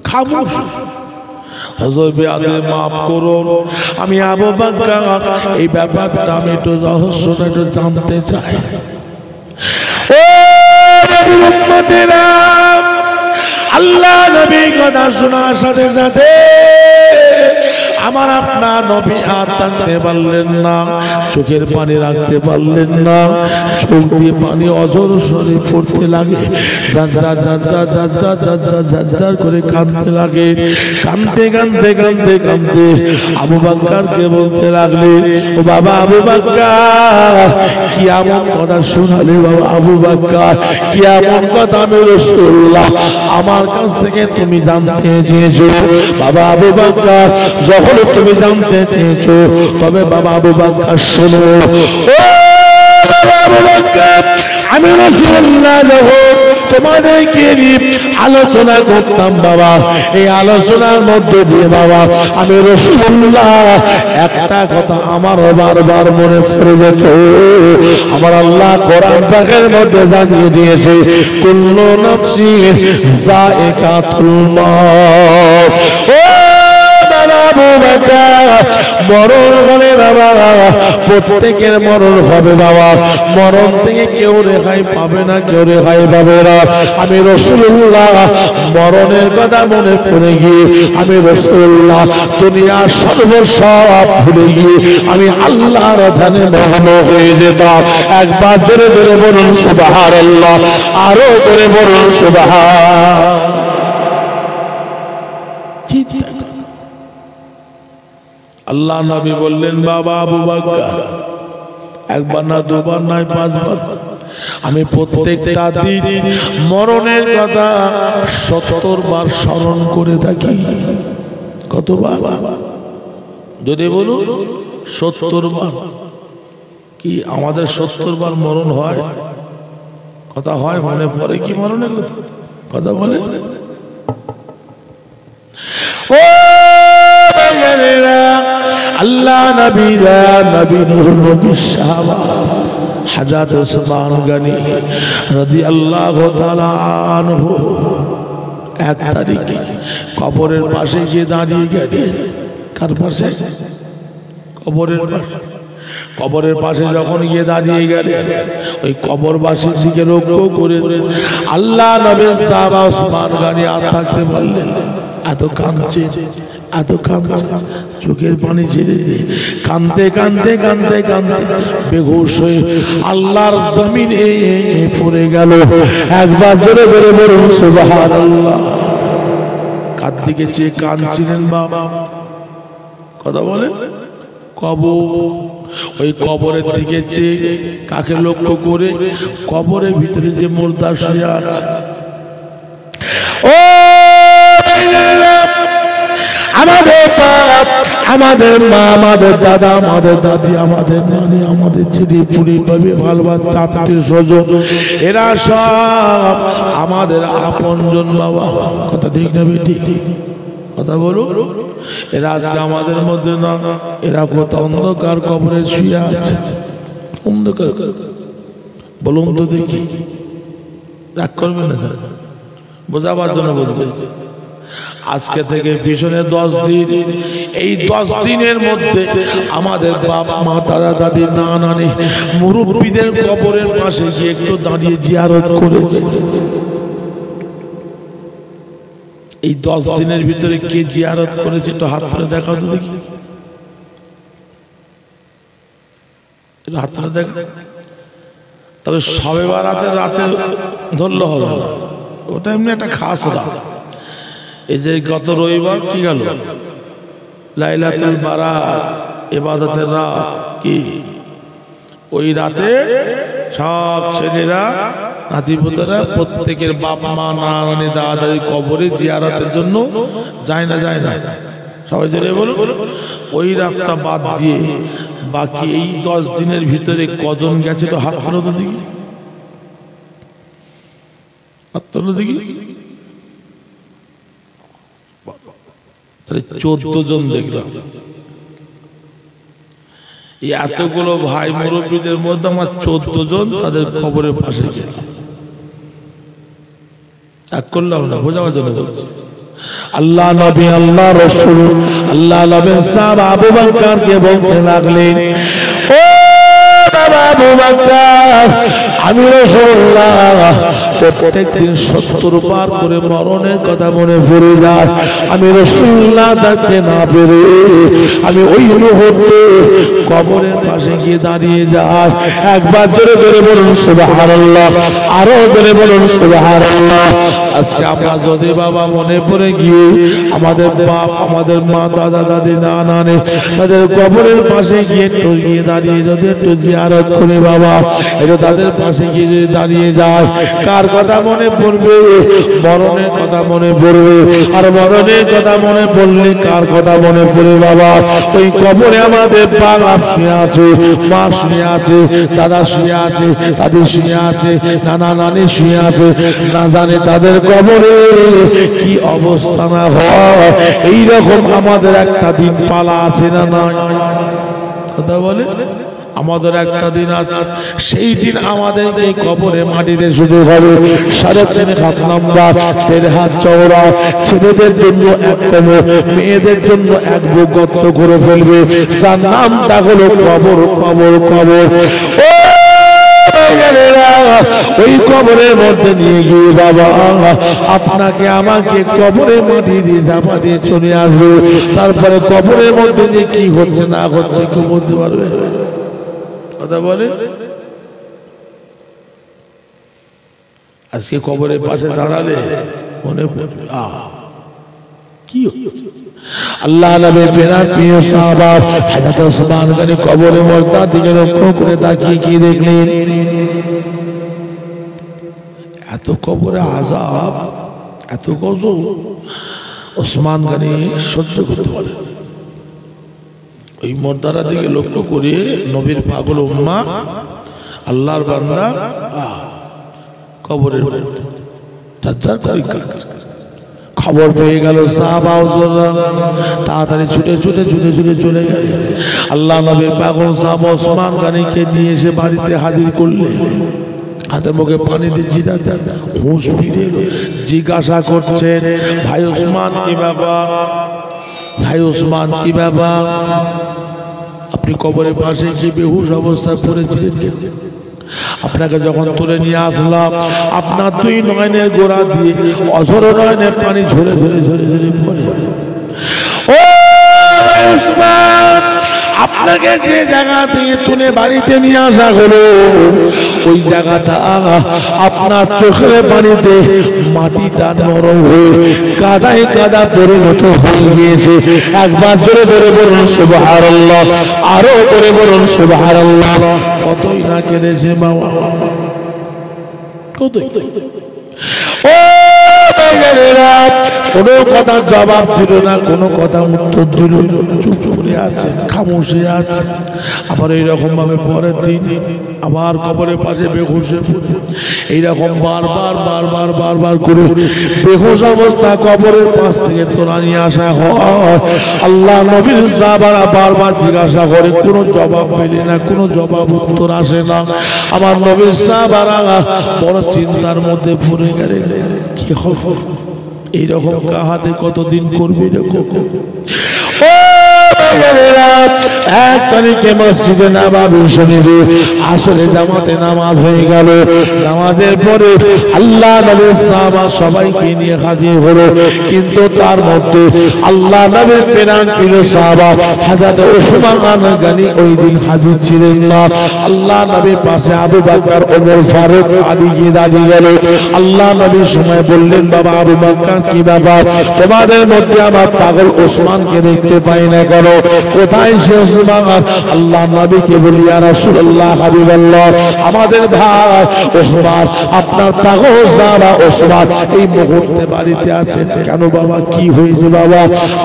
খামোশ। হযরত বেয়াদব মাফ করুন, আমি আবু বকর এই ব্যাপারটা আমি একটু রহস্যটা একটু জানতে চাই। ও নবীর উম্মতেরা, আল্লাহ নবী কথা শোনার সাথে সাথে আমার আপনার নবী আর থাকতে পারলেন না, চোখের পানি রাখতে পারলেন না, চোখ দিয়ে পানি অঝর সরে পড়তে লাগে, ঝার করে কাঁদতে লাগে। কাঁদতে কাঁদতে কাঁদতে কাঁদতে আবু বকরকে বলতে লাগলেন, ও বাবা আবু বকর, কি এমন কথা শোনালে বাবা আবু বকর, কি এমন কথা আমি রাসূলুল্লাহ আমার কাছ থেকে তুমি জানতে চেয়েছো? বাবা আবু বকর, যখন তুমি জানতে চেয়েছো তবে বাবা আবু বকর শোনো। ও বাবা আবু বকর, আমি রাসূলুল্লাহ যখন তোমাদেরকে নিয়ে আলোচনা করতাম বাবা, এই আলোচনার মধ্যে দিয়ে বাবা আমি রাসূলুল্লাহ একটা কথা আমার বারবার মনে পড়ে যেত। আমার আল্লাহ কোরআন পাকের মধ্যে জানিয়ে দিয়েছে, কুল্লু নাফসিন যায়িকাতুল মাউত। ও আবু বকর, মরণ হলে বাবা প্রত্যেকের মরণ হবে বাবা, মরণ থেকে কেউ রেহাই পাবে না, কেউ রেহাই পাবে না। আমি রাসূলুল্লাহ মরণের কথা মনে পড়ে গিয়ে আমি রাসূলুল্লাহ দুনিয়ার সর্বসব ভুলে গিয়ে আমি আল্লাহর ধ্যানে মগ্ন হয়ে যেতাম। একবার জোরে জোরে বলুন সুবহানাল্লাহ, আরো জোরে বলুন সুবহানাল্লাহ। আল্লাহ নবী বললেন, বাবা আবু বকর, একবার না দুবার নয় 5 বার আমি প্রত্যেকটা দিন মরণের কথা 70 বার স্মরণ করে থাকি। কতবার? যদি বলুন 70 বার। কি আমাদের 70 বার মরণ হয়? কথা হয়, মনে পড়ে কি মরণের কথা বলে? ও আল্লাহ নবীরা, নবী নূর, নবী সাহাবা হযরত ওসমান গনি রাদিয়াল্লাহু তাআলা আনহু 1 তারিখে কবরের পাশে গিয়ে দাঁড়িয়ে গেলেন। কার পাশে? কবরের পাশে যখন গিয়ে দাঁড়িয়ে গেলেন, ওই কবরবাসীর দিকে লক্ষ্য করে আল্লাহ নবী সাহাবা ওসমান গনি আর থাকতে পারলেন। এত কাঁদছে, এত কাঁদছে, চোখের পানি ছেড়ে দিয়ে কাঁদতে কাঁদতে কাঁদতে কাঁদতে বেহুশ হয়ে আল্লাহর জমিনে পড়ে গেল। একবার জোরে জোরে বলুন সুবহানাল্লাহ। কার দিকে চেয়ে কাঁদছিলেন বাবা? কথা বলেন। কবর, ওই কবরের দিকে চেয়ে কাকে লক্ষ্য করে? কবরের ভিতরে যে মুর্দা শুয়ে আছে। ও আমাদের আমাদের মা, আমাদের দাদা, আমাদের দাদি, আমাদের নানি, আমাদের ছেলে পুরি পাবে ভালোবাসা চাচার স্বজন, এরা সব আমাদের আপনজন বাবা। কথা ঠিক না বেটি? কথা বলো। এরা আজকে আমাদের মধ্যে না, এরা কোথাও অন্ধকার কবরে শুয়ে আছে। অন্ধকার বলুন তো দেখি, রাগ করবেন না, বোঝাবার জন্য বলবে। আজকে থেকে পিছনে 10 দিন, এই 10 দিনের মধ্যে আমাদের বাবা মা, দাদা দাদি, না নানি, মুরব্বীদের কবরের পাশে গিয়ে একটু দাঁড়িয়ে জিয়ারত করেছে। এই 10 দিনের ভিতরে কে জিয়ারত করেছে একটু হাত তুলে দেখাও তো দেখি, হাত তুলে দেখ। তবে শবে বারাতের রাতে ধরলে হবে না, ওটা এমনি একটা খাস রাত। এই যে গত রবিবার কি গেল, লাইলাতুল বারাত, ইবাদতের রাত, কি ওই রাতে সব ছেলেরা নাতিপুতেরা প্রত্যেকের বাবা মা, নানি, দাদাদের কবরে জিয়ারতের জন্য যায় না, যায় না? সবাই জেনে বলুন। ওই রাতটা বাদ দিয়ে বাকি এই 10 দিনের ভিতরে কজন গেছে তো হাত তোলো তো দেখি, হাত তোলো দেখি। 14 জন দেখলাম। এতগুলো ভাই মুরব্বীদের মধ্যে আমার 14 জন তাদের কবরের পাশে গেলাম। এক করলাম না, বোঝাবার জন্য বলছি। আল্লাহ নবী, আল্লাহ রাসূল, আল্লাহ নবীর সাহাবা আবু বকরকে বলতে লাগলেন, ও বাবা আবু বকর, আমি রাসূলুল্লাহ প্রত্যেকদিন 70 বার করে মরণের কথা মনে পড়ে যায়। আমি রাসূলুল্লাহ দেখতে না পেরে আমি ওই মুহূর্তে কবরের পাশে গিয়ে দাঁড়িয়ে যাই। একবার জোরে জোরে বলুন সুবহানাল্লাহ, আরো জোরে বলুন সুবহানাল্লাহ। আজকে আমরা যদি বাবা মনে পড়ে গিয়ে আমাদের বাপ, আমাদের মা, দাদা দাদি, না নানি, তাদের কবরের পাশে গিয়ে একটু গিয়ে দাঁড়িয়ে যদি একটু জিয়ারত করে বাবা, এটা তাদের পাশে গিয়ে যদি দাঁড়িয়ে যায়, কার কথা মনে পড়বে? মরণের কথা মনে পড়বে। আর মরণের কথা মনে পড়লে কার কথা মনে পড়ে বাবা? ওই কবরে আমাদের বাপ শুয়ে আছে, মা শুয়ে আছে, দাদা শুয়ে আছে, দাদি শুয়ে আছে, নানা নানি শুয়ে আছে। না জানে তাদের কবরে কি অবস্থা না হয়। এইরকম আমাদের একটা দিন পালা আছে না নাই? কথা বলে আমাদের একটা দিন আছে, সেই দিন আমাদেরকে কবরে মাটিতে শুধু হবে 3.5 হাত লম্বা, 1.5 হাত চওড়া। ছেলেদের জন্য 1 কোমর, মেয়েদের জন্য 1 বুক গর্ত করে ফেলবে, যার নামটা হলো কবর। কবর কবর ওই কবরের মধ্যে নিয়ে গিয়ে বাবা আপনাকে আমাকে কবরে মাটি দিয়ে চাপা দিয়ে চলে আসবে। তারপরে কবরের মধ্যে যে কি হচ্ছে না হচ্ছে কেউ বলতে পারবে? কথা বলে। আজকে কবরের পাশে দাঁড়ালে মনে পড়বে কি আল্লাহ নবীর প্রেরণার প্রিয় সাহাবা হযরত ওসমান গনি কবরের মধ্যে দিকে লক্ষ্য করে তাকিয়ে কি দেখলেন? এত কবরে আযাব, এত গজব ওসমান গনি সহ্য করতে পারে। ওই মর্দারা দিকে লক্ষ্য করে নবীর পাগল উম্মাহ আল্লাহর বান্দা কবরের মধ্যে খবর পেয়ে গেল। সাহাবা তাড়াতাড়ি ছুটে ছুটে ছুটে ছুটে চলে গেল। আল্লাহ নবীর পাগল সাহাবা ওসমান গনিকে নিয়ে এসে বাড়িতে হাজির করলে, হাতে মুখে পানি দিচ্ছি, হুঁশ ফিরে এলো। জিজ্ঞাসা করছেন, ভাই ওসমান কি ব্যাপার? ভাই ওসমান কি ব্যাপার? আপনি কবরের পাশে যে বেহুশ অবস্থায় পড়েছিলেন, আপনাকে যখন তুলে নিয়ে আসলাম আপনার 2 নয়নের গোড়া দিয়ে অঝর নয়নের পানি ঝরে ঝরে ঝরে ঝরে পড়ে। ও ওসমান, আপনাকে যে জায়গা থেকে তুলে বাড়িতে নিয়ে আসা হলো ওই জায়গাটা আপনার চোখের পানিতে মাটিটা নরম হয়ে কাদায় কাদা পরিণত হয়ে গিয়েছে। একবার জোরে জোরে বলুন সুবহানাল্লাহ, আরো জোরে বলুন সুবহানাল্লাহ। কতই না কেঁদেছে বাবা, কতই। ও কোনো কথার জবাব দিল না, কোনো কথা উত্তর দিল না, চুপ করে আছে, খামোশ হয়ে আছে। আবার এইরকম ভাবে পরের দিন আবার কবরের পাশে বেহুশ এইরকম বারবার করে বেহুশ অবস্থা কবরের পাশ থেকে তোলা নিয়ে আসা হয়। আল্লাহ নবীর সাহাবারা বারবার জিজ্ঞাসা করে, কোনো জবাব পেলে না, কোনো জবাব উত্তর আসে না। আমার নবীর সাহাবারা বড় চিন্তার মধ্যে পড়ে গেলেন, কি হবে এইরকম কাহাতে কতদিন করবে এরকম। এক তারিখে মসজিদে নববী শরীফে আসরে জামাতে নামাজ হয়ে গেল। নামাজের পরে আল্লাহ নবীর সাহাবা সবাইকে নিয়ে হাজির হলো, কিন্তু তার মধ্যে আল্লাহ নবীর প্রিয় সাহাবা হযরত ওসমান গনি ওই দিন হাজির ছিলেন না। আল্লাহ নবীর পাশে আবু বকর, ওমর ফারুক, আলী গিয়ে দাঁড়িয়ে গেল। আল্লাহ নবীর সময় বললেন, বাবা আবু বকর, কি ব্যাপার, তোমাদের মধ্যে আমার পাগল ওসমানকে দেখতে পাই না কেন, কোথায় সে ওসমান? আল্লাহ নবীকে বলি, ইয়া রাসূলুল্লাহ, হাবিবাল্লাহ, আমাদের ভাই ওসমান, আপনার পাগল সাহাবা ওসমান এই মুহূর্তে বাড়িতে আছে। কেন বাবা, কি হয়েছে বাবা?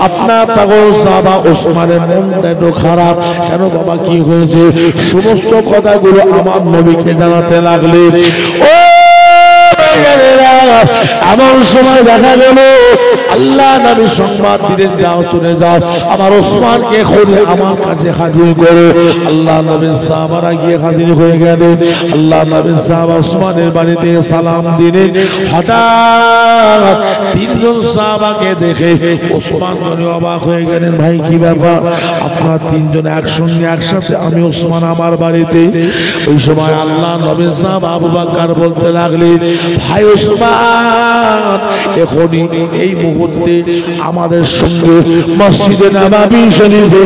আপনার পাগল সাহাবা ওসমানের মনটা একটু খারাপ। কেন বাবা, কি হয়েছে? সমস্ত কথাগুলো আমার নবীকে জানাতে লাগলেন। ও এমন সময় দেখা গেল আল্লাহ নবী সংবাদ দিলেন, যাও চলে যাও, আমার ওসমানকে খুঁজে আমার কাছে হাজির করো। আল্লাহ নবীর সাহাবারা গিয়ে হাজির হয়ে গেলেন। আল্লাহ নবীর সাহাবা ওসমানের বাড়িতে সালাম দিলেন। হঠাৎ তিনজন সাহাবাকে দেখে ওসমান গনি অবাক হয়ে গেলেন, ভাই কি ব্যাপার, আপনারা তিনজন একসঙ্গে একসাথে, আমি ওসমান আমার বাড়িতে। ওই সময় আল্লাহ নবীর সাহাবা আবু বকর বলতে লাগলেন, ভাই ওসমান, এখনই এই মুহূর্তে আমাদের সঙ্গে মসজিদে নববী শরীফে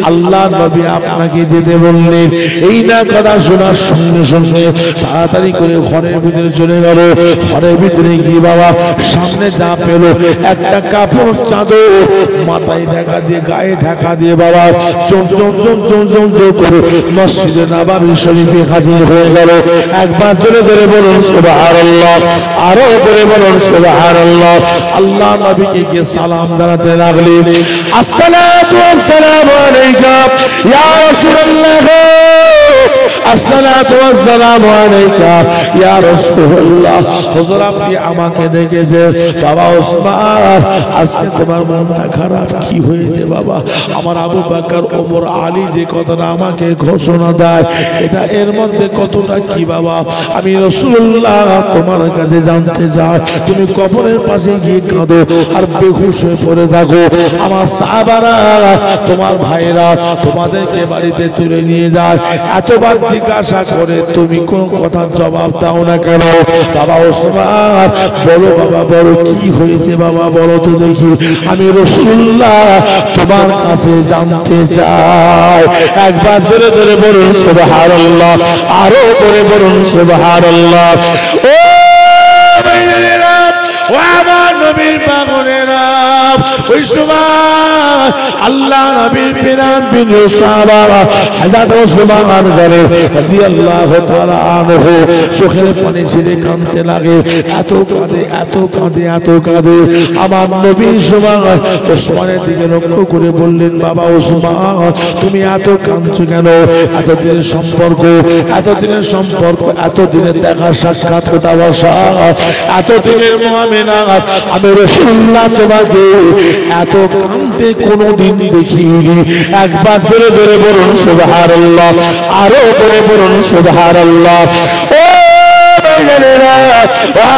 আল্লাহ নবী আপনাকে যেতে বললেন। এই না কথা শোনার সঙ্গে সঙ্গে তাড়াতাড়ি করে ঘরের ভিতরে চলে গেল। ঘরের ভিতরে গিয়ে বাবা সামনে যা পেল, একটা কাপড় চাদর মাথায় ঢাকা দিয়ে, গায়ে ঢাকা দিয়ে বাবা করে মসজিদে নববী শরীফে হাজির হয়ে গেল। একবার জোরে জোরে বলুন সুবহানাল্লাহ, আরো করে বলুন সুবহানাল্লাহ। আল্লাহ নবীকে গিয়ে সালাম জানাতে লাগলেন, আসসালাতু ওয়াসসালামু আলাইকা ইয়া রাসূলুল্লাহ, আসসালাতু ওয়াসসালামু আলাইকা ইয়া রাসূলুল্লাহ। হুজুর, আপনি আমাকে দেখেছেন? বাবা ওসমান, আজকে তোমার মনটা খারাপ, কি হয়েছে বাবা? আমার আবু বকর, ওমর, আলী যে কথাটা আমাকে ঘোষণা দেয়, এটা এর মধ্যে কতটা কি বাবা? আমি রাসূলুল্লাহ তোমার কাছে জানতে চাই, তুমি কবরের পাশে গিয়ে কাঁদো আর বেহুশ হয়ে পড়ে থাকো, আমার সাহাবারা তোমার ভাইরা তোমাদেরকে বাড়িতে তুলে নিয়ে যায়, এতবার জিজ্ঞাসা করে তুমি কোন কথার জবাব দাও না কেন? বাবা ওসমান বলো, বাবা বলো, কি হয়েছে বাবা বলো তো দেখি, আমি রাসূলুল্লাহ তোমার কাছে জানতে চাই। একবার জোরে জোরে বলুন সুবহানাল্লাহ, আরো করে বলুন সুবহানাল্লাহ। ও আমার নবীর পাগলেরা, ওই সময় আল্লাহ নবীর প্রিয় সাহাবা হযরত ওসমান গনি রাদিয়াল্লাহু তাআলা আনহু চোখের পানি ছেড়ে কাঁদতে লাগে। এত কাঁদে, এত কাঁদে, এত কাঁদে। আমার নবীর সময় ওসমানের দিকে লক্ষ্য করে বললেন, বাবা ওসমান, তুমি এত কাঁদছো কেন? এতদিনের সম্পর্ক, এতদিনের সম্পর্ক, এতদিনের দেখা সাক্ষাৎ ওঠা বসা, এতদিনের মুআমিনাত, আমি রাসূলুল্লাহ তোমাকে এত কাঁদতে কোনোদিন দেখিনি। একবার জোরে জোরে বলুন সুবহানাল্লাহ, আরো করে বলুন সুবহানাল্লাহ। ও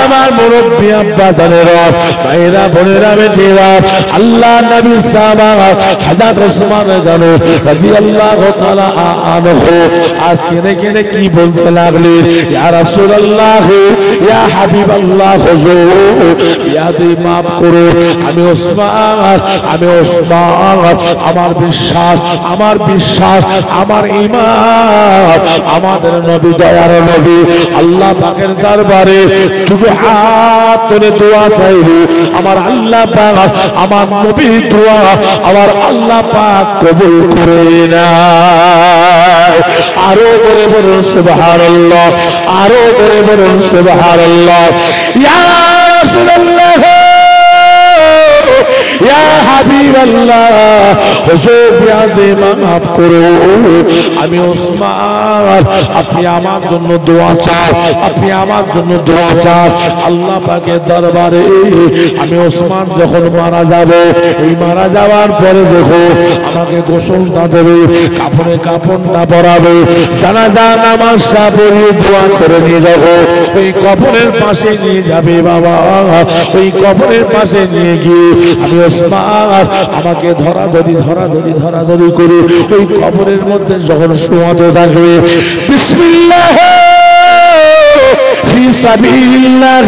আমার মুরব্বী আব্বা জানেরা, ভাইরা বোনেরা বেটিরা, আল্লাহ নবীর সাহাবা হযরত ওসমান গনি রাদিয়াল্লাহু তাআলা আনহু আজকে দেখে কি বলতে লাগলেন, ইয়া রাসূলুল্লাহ, ইয়া হাবিবাল্লাহ, হুজুর ইয়াদি মাফ করো, আমি ওসমান, আমি ওসমান, আমার বিশ্বাস, আমার বিশ্বাস, আমার ঈমান, আমাদের নবী দয়ার নবী আল্লাহ পাকের দরবারে দুটো হাত তুলে দোয়া চাইবো, আমার আল্লাহ পাক আমার নবীর দোয়া আমার আল্লাহ পাক কবুল করে নেয়। আরো করে বলুন সুবহানাল্লাহ, আরো করে বলুন সুবহানাল্লাহ। ইয়া রাসূলুল্লাহ ইয়া হাবিবাল্লাহ হুজুর বিয়াদে মাফ করো, আমি ওসমান, আপনি আমার জন্য দোয়া চান, আপনি আমার জন্য দোয়া চান আল্লাহ পাকের দরবারে। আমি ওসমান যখন মারা যাবে, এই মারা যাওয়ার পরে দেখো আমাকে গোসলটা দেবে, কাপড়ে কাপড়টা পরাবে, জানাজা নামাজটা পড়িয়ে দোয়া করে নিয়ে যাবো, ওই কবরের পাশে নিয়ে যাবে বাবা, ওই কবরের পাশে নিয়ে গিয়ে আমি ওসমান আমাকে ধরাধরি ধরাধরি ধরাধরি করে ওই কবরের মধ্যে যখন শোয়াতে থাকবে, বিসমিল্লাহ ফি সাবিলিল্লাহ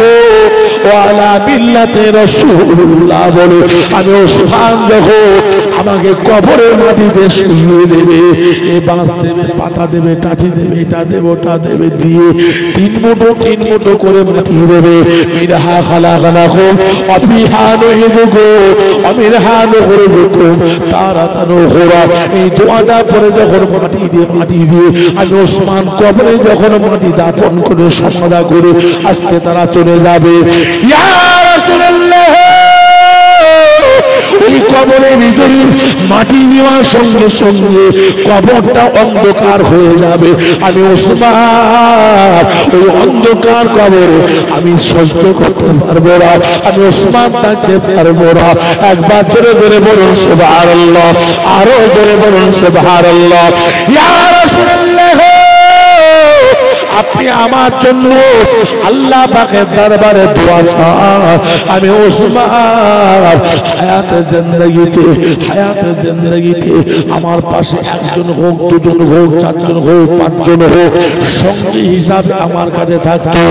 ওয়া আলা মিল্লাতি রাসূলুল্লাহ বলে আমি ওসমান দেখো আমাকে কবরের মাটিতে শুইয়ে দেবে, এ বাঁশ দেবে, পাতা দেবে, টাটি দেবে, এটা দেবে, ওটা দেবে, দিয়ে তিন মুঠো করে মাটি দেবে। মিনহা খালাকনাকুম ওয়া ফিহা নুঈদুকুম ওয়া মিনহা নুখরিজুকুম তারাতান উখরা। এই দোয়াটা পরে যখন মাটি দিয়ে আমি ওসমান কবরে যখন মাটি দাফন করে সমাধা করে আজকে তারা চলে যাবে। ইয়া রাসূলুল্লাহ, ওই কবরের ভিতরে মাটি নেওয়ার সঙ্গে সঙ্গে কবরটা অন্ধকার হয়ে যাবে। আমি ওসমান ওই অন্ধকার কবরে আমি সহ্য করতে পারবো না, আমি ওসমান থাকতে পারবো না। একবার জোরে জোরে বলুন সুবহানাল্লাহ, আরো জোরে বলুন সুবহানাল্লাহ। ইয়া রাসূলুল্লাহ, আপনি আমার জন্য আল্লাহ পাকের দরবারে দোয়া চান। আমি ওসমান হায়াতের জিন্দেগিতে আমার পাশে একজন হোক, দুজন হোক, চারজন হোক, পাঁচজন হোক, সঙ্গী হিসাবে আমার কাছে থাকতো।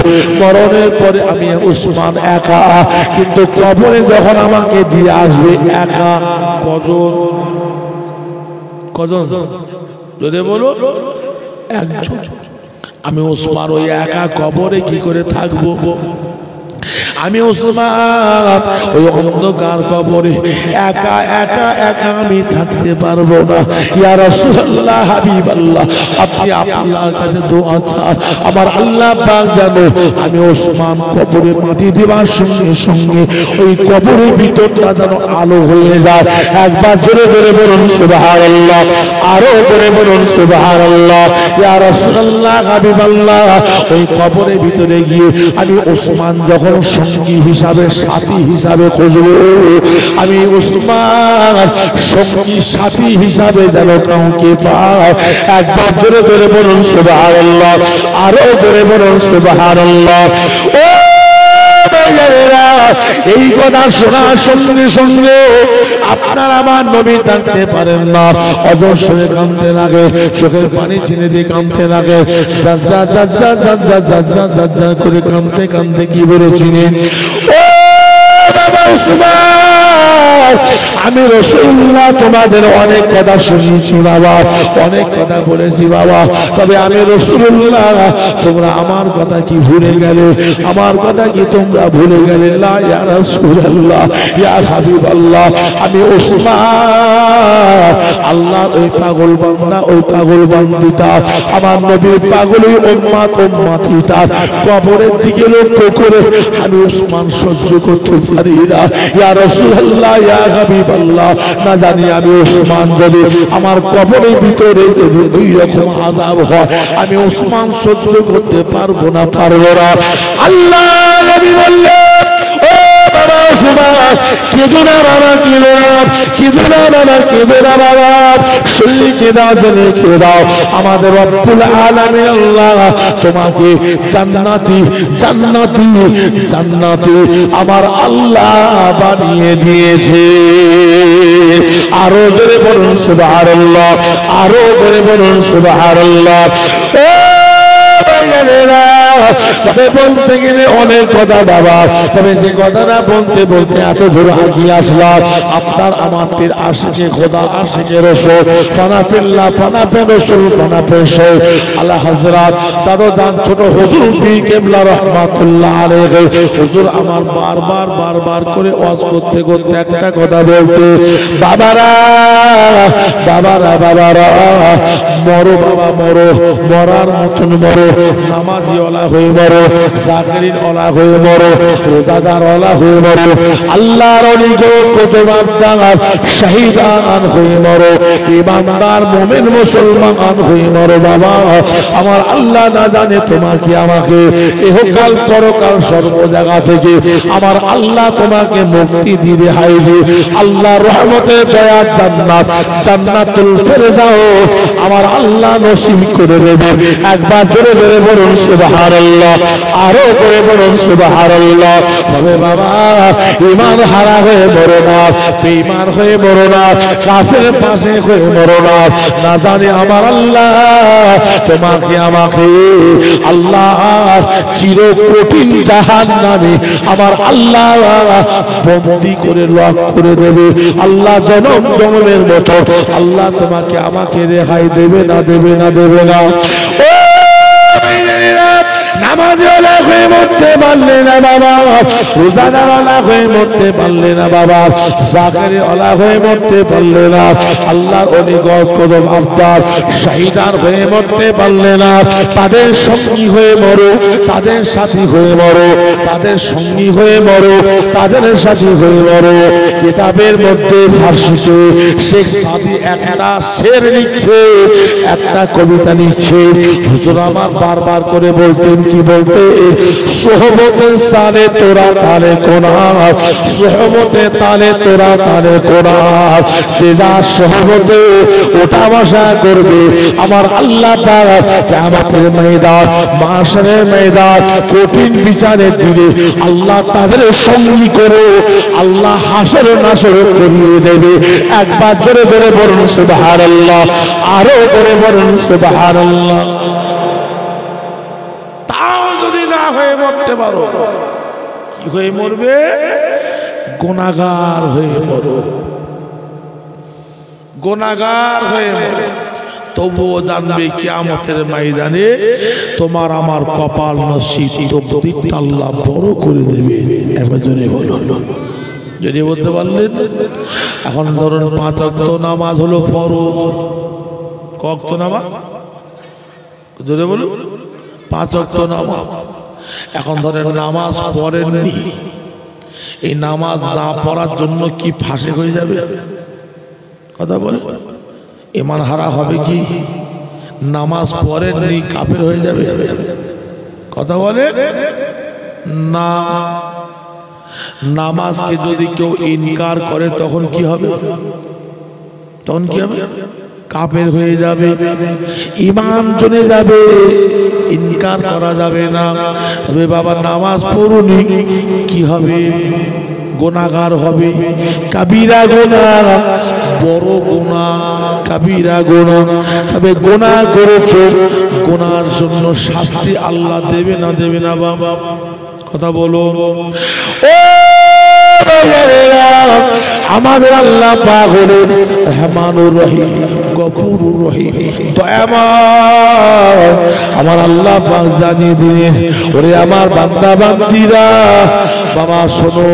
মরণের পরে আমি ওসমান একা, কিন্তু কবরে যখন আমাকে দিয়ে আসবে একা। কজন যদি বলো একজন। আমি ওসমান ওই একা কবরে কি করে থাকবো? আমি ওসমান ওই অন্ধকার কবরে একা একা একা আমি থাকতে পারবো না। ইয়া রাসূলুল্লাহ, হাবিবাল্লাহ, আপনি আল্লাহর কাছে দোয়া চান, আমার আল্লাহ পাক জানো আমি ওসমান কবরে মাটি দেওয়ার সঙ্গে সঙ্গে ওই কবরের ভিতরটা যেন আলো হয়ে যায়। একবার জোরে জোরে বলুন সুবহানাল্লাহ, আরো জোরে বলুন সুবহানাল্লাহ। ইয়া রাসূলুল্লাহ, হাবিবাল্লাহ, ওই কবরের ভিতরে গিয়ে আমি ওসমান যখন সঙ্গী হিসাবে, সাথী হিসাবে খুঁজবো, আমি ওসমান সঙ্গী সাথী হিসাবে যেন কাউকে পাই। একবার জোরে জোরে বলুন সুবহানাল্লাহ, আরো জোরে বলুন সুবহানাল্লাহ। ও এই কথা শোনার সঙ্গে সঙ্গে আপনার আমার নবী থাকতে পারেন না, অজস্রে কাঁদতে লাগে, চোখের পানি ছেড়ে দিয়ে কাঁদতে লাগে, যা করে কাঁদতে কাঁদতে কি বলেছিলেন, ও বাবা উসমান, আমি রাসূলুল্লাহ তোমাদের অনেক কথা শুনিয়েছি বাবা, অনেক কথা বলেছি বাবা, তবে আমি রাসূলুল্লাহ তোমরা আমার কথা কি ভুলে গেলে? আমার কথা কি তোমরা ভুলে গেলে? লা ইয়া রাসূলুল্লাহ, ইয়া হাবিবাল্লাহ, আমি ওসমান আল্লাহর ওই পাগল বান্দা, ওই পাগল বান্দিটা, আমার নবীর পাগলই উম্মতিটা কবরের দিকে লক্ষ্য করে আমি ওসমান সহ্য করতে পারি না। ইয়া রাসূলুল্লাহ, ইয়া হাবিবাল্লাহ, না জানি আমি ওসমান যদি আমার কবরের ভিতরে যদি দুই রকম আযাব হয়, আমি ওসমান সহ্য করতে পারবো না। আল্লাহ নবী বললেন, ও বাবা ওসমান, কেঁদো না বাবা, কেঁদো না, কেঁদো না বাবা, কেঁদো না বাবা, শুনলে কেঁদাও, জেনে কেঁদাও। আমাদের রব্বুল আলামিন আল্লাহ তোমাকে জান্নাতি জান্নাতি জান্নাতি আমার আল্লাহ বানিয়ে দিয়েছে। আরো জোরে বলুন সুবহানাল্লাহ, আরো জোরে বলুন সুবহানাল্লাহ। তবে বলতে গেলে অনেক কথা বাবা, তবে যে কথাটা বলতে বলতে এত দূর আগিয়ে আসলাম। আপনার আমার পীর আশিকে খোদা, আশিকে রাসূল, ফানাফিল্লাহ, ফানাফে রাসূল, ফানাফে শাইখ আলা হযরত দাদু জান ছোট হুজুর পীর কেবলা রাহমাতুল্লাহ আলাইহি। হুজুর আমার বারবার করে ওয়াজ করতে করতে একটা কথা বলতে, বাবারা বাবারা বাবারা, মরো বাবা মরো, মরার মতন মরো, নামাজি ওয়ালা হয়ে মরো, জাকারির ওলা হয়ে মরো, রোজাদার ওলা হয়ে মরো, আল্লাহর ওলি গো কুতুবার দাগার শহীদান হয়ে মরো, ইমানদার মুমিন মুসলমান হয়ে মরো বাবা। আমার আল্লাহ না জানে তোমাকে আমাকে ইহকাল পরকাল সর্ব জায়গা থেকে আমার আল্লাহ তোমাকে মুক্তি দিবে, হাইবে আল্লাহর রহমতের দয়া জান্নাত জান্নাতুল ফেরদাউস আমার আল্লাহ নসিব করে দেবে। একবার জোরে জোরে বলুন সুবহানাল্লাহ, আরো করে বলুন সুবহানাল্লাহ। তবে বাবা ঈমান হারা হয়ে মরো না, বেঈমান হয়ে মরো না, কাফের পাশে হয়ে মরো না। না জানি আমার আল্লাহ তোমাকে আমাকে আল্লাহ চির কঠিন জাহান্নামে আমার আল্লাহ বন্দী করে লক করে দেবে। আল্লাহ জনম জনমের মতো আল্লাহ তোমাকে আমাকে রেহাই দেবে না, দেবে না, দেবে না। নামাজি ওলা হয়ে মরতে পারলে না বাবা, রোজাদার ওলা হয়ে মরতে পারলে না বাবা, জাকারি ওলা হয়ে মরতে পারলে না, আল্লাহর অলিগড় কদম আবদার শহীদান হয়ে মরতে পারলে না। তাদের সঙ্গী হয়ে মরো, তাদের সাথী হয়ে মরো, তাদের সঙ্গী হয়ে মরো, তাদের সাথী হয়ে মরো। কিতাবের মধ্যে ফার্সিতে শেখ সাদি একটা শের লিখছে, একটা কবিতা লিখছে। হুজুর আমার বারবার করে বলতেন, কি বলতে, সোহবতে সালে তোরা তালে কোনা, সোহবতে তালে তোরা তালে কোনা, যে যা সোহবতে ওঠা বসা করবে আমার আল্লাহ তাআলা কিয়ামতের ময়দান মাশরের ময়দান কঠিন বিচারের দিনে আল্লাহ তাদের সঙ্গী করে আল্লাহ হাসর নাসর করিয়ে দেবে। একবার জোরে জোরে বলুন সুবহানাল্লাহ, আরো জোরে বলুন সুবহানাল্লাহ। হয়ে মরতে পারো, কি হয়ে মরবে? গুনাহগার হয়ে মরো, গুনাহগার হয়ে মরো। তবুও জানবে কিয়ামতের ময়দানে তোমার আমার কপাল নসিব তকদীরটা আল্লাহ বড় করে দেবে। একবার জোরে বলুন, যদি বলতে পারলেন। এখন ধরুন 5 ওয়াক্ত নামাজ হলো ফরজ, ক ওয়াক্ত নামাজ? জোরে বলুন, 5 ওয়াক্ত নামাজ। এখন ধরেন নামাজ পড়েননি, এই নামাজ না পড়ার জন্য কি ফাঁসে হয়ে যাবে? কথা বলে ঈমান হারা হবে কি? নামাজ পড়েননি কাফের হয়ে যাবে? কথা বলে না। নামাজকে যদি কেউ ইনকার করে তখন কি হবে? তখন কি হবে? কাফের হয়ে যাবে, ঈমান চলে যাবে, ইনকার করা যাবে না। তবে বাবা নামাজ পড়ুনি কি হবে? গুনাহগার হবে, কাবিরা গুনাহ, বড় গুনাহ, কাবিরা গুনাহ। তবে গুনাহ করেছো, গুনার জন্য শাস্তি আল্লাহ দেবে না, দেবে না বাবা? কথা বলো। ও আমাদের আল্লাহ পাক হলেন রহমানুর রহিম, গফুরুর রহিম, দয়াময়। আমার আল্লাহ পাক জানিয়ে দিলেন, ওরে আমার বান্দা বান্দীরা, বাবা শোনো,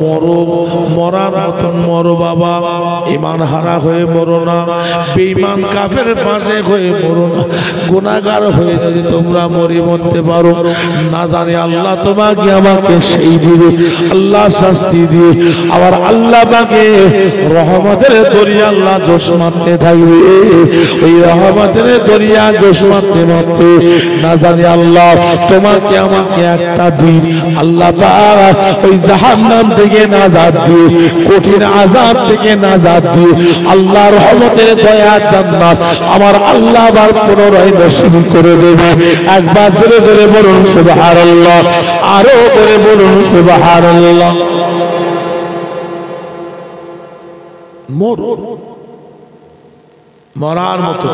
মরো, মরার মতন মরো বাবা। ঈমান হারা হয়ে মরো না, বেঈমান কাফের পাশে হয়ে মরো না। গুনাহগার হয়ে যদি তোমরা মরতে পারো, না জানে আল্লাহ তোমাকে আমাকে সেই দিবে আল্লাহ শাস্তি দিয়ে। আবার আল্লাহ পাকে রহমতের দরিয়া আল্লাহ জোশ মারতে থাকবে। ওই রহমতের দরিয়া জোশ মারতে মারতে না জানি আল্লাহ তোমাকে আমাকে একটা দিন আল্লাহ পাক ওই জাহান্নাম থেকে নাজাত দিয়ে, কঠিন আযাব থেকে নাজাত দিয়ে আল্লাহ রহমতের দয়া জান্নাত আমার আল্লাহ আবার পুনরায় নসিব করে দেবে। একবার জোরে জোরে বলুন সুবহানাল্লাহ, আরো করে বলুন সুবহানাল্লাহ। মরার মতো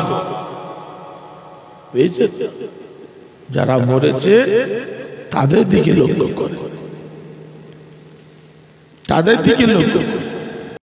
যারা মরেছে তাদের দিকে লক্ষ্য করে, তাদের দিকে লক্ষ্য করে।